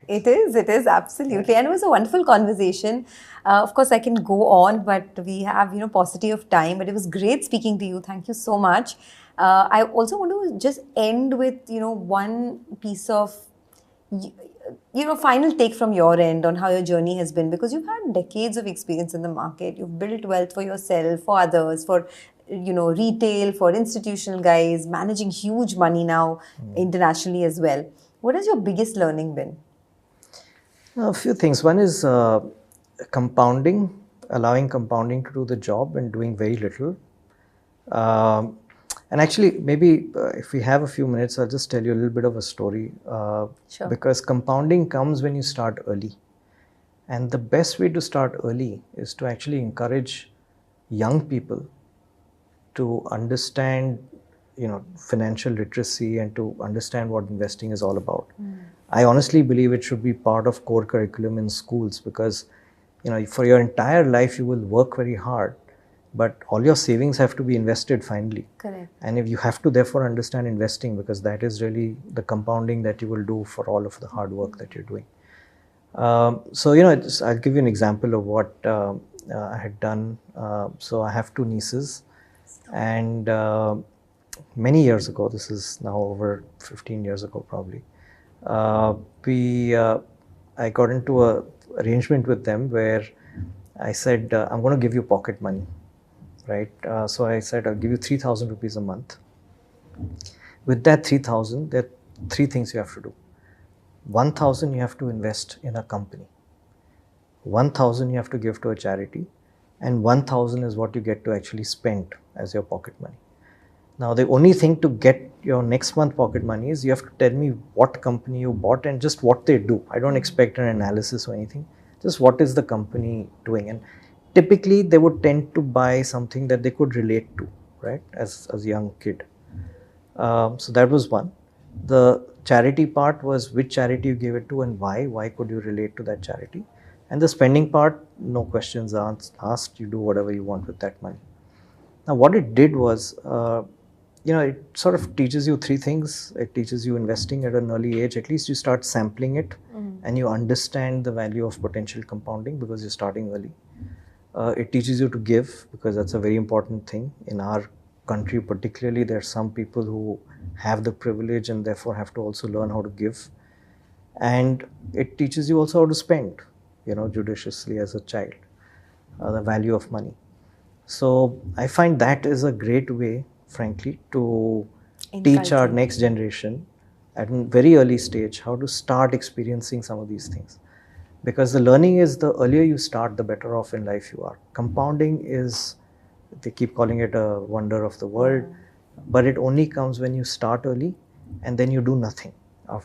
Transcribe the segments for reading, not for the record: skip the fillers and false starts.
It is absolutely, and it was a wonderful conversation. Of course, I can go on, but we have paucity of time. But it was great speaking to you. Thank you so much. I also want to just end with one piece of y- final take from your end on how your journey has been, because you've had decades of experience in the market. You've built wealth for yourself, for others, for retail, for institutional guys, managing huge money now internationally as well. What has your biggest learning been? A few things. One is compounding, allowing compounding to do the job and doing very little. And actually, maybe if we have a few minutes, I'll just tell you a little bit of a story. Sure. Because compounding comes when you start early. And the best way to start early is to actually encourage young people to understand, financial literacy and to understand what investing is all about. I honestly believe it should be part of core curriculum in schools because, for your entire life you will work very hard, but all your savings have to be invested finally. Correct. And if you have to therefore understand investing, because that is really the compounding that you will do for all of the hard work that you're doing. So, I'll give you an example of what I had done. So I have two nieces, and many years ago, this is now over 15 years ago probably, I got into a arrangement with them where I said, I'm going to give you pocket money, right? So I said, I'll give you 3,000 rupees a month. With that 3,000, there are three things you have to do. 1,000 you have to invest in a company. 1,000 you have to give to a charity, and 1,000 is what you get to actually spend as your pocket money. Now, the only thing to get your next month pocket money is you have to tell me what company you bought and just what they do. I don't expect an analysis or anything. Just what is the company doing? And typically, they would tend to buy something that they could relate to, right, as a young kid. So that was one. The charity part was which charity you gave it to and why. Why could you relate to that charity? And the spending part, no questions asked. You do whatever you want with that money. Now, what it did was, it sort of teaches you three things. It teaches you investing at an early age. At least you start sampling it and you understand the value of potential compounding because you're starting early. It teaches you to give because that's a very important thing. In our country particularly, there are some people who have the privilege and therefore have to also learn how to give. And it teaches you also how to spend, judiciously as a child, the value of money. So I find that is a great way, frankly, to teach our next generation at a very early stage how to start experiencing some of these things. Because the learning is the earlier you start, the better off in life you are. Compounding is, they keep calling it a wonder of the world, but it only comes when you start early and then you do nothing.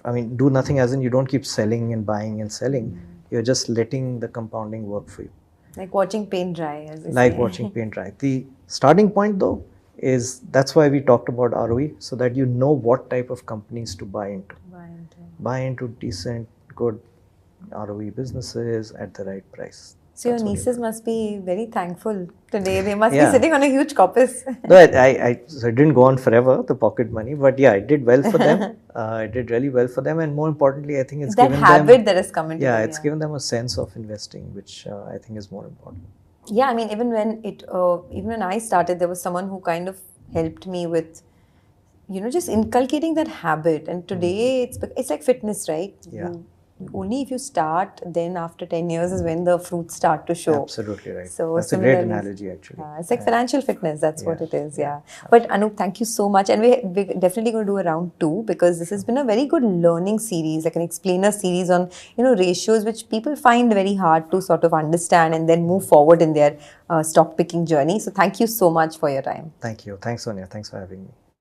I mean, do nothing as in you don't keep selling and buying and selling. You're just letting the compounding work for you. Like watching paint dry, as they Like say. watching paint dry. The starting point though is, that's why we talked about ROE, so that you know what type of companies to buy into. Buy into decent, good ROE businesses at the right price. So your nieces must be very thankful today. They must be sitting on a huge corpus. No, I didn't go on forever, the pocket money, but yeah, I did well for them. I did really well for them, and more importantly, I think it's that given habit them, that has come into them. it's given them a sense of investing, which I think is more important. Yeah, I mean, even when I started, there was someone who kind of helped me with, just inculcating that habit. And today it's like fitness, right? Yeah. Only if you start, then after 10 years is when the fruits start to show. Absolutely right. So that's a great analogy, actually. It's like financial fitness. That's what it is. Yeah. But Anup, thank you so much. And we're definitely going to do a round 2 because this has been a very good learning series, like an explainer series on, ratios which people find very hard to sort of understand and then move forward in their stock picking journey. So thank you so much for your time. Thank you. Thanks, Sonia. Thanks for having me.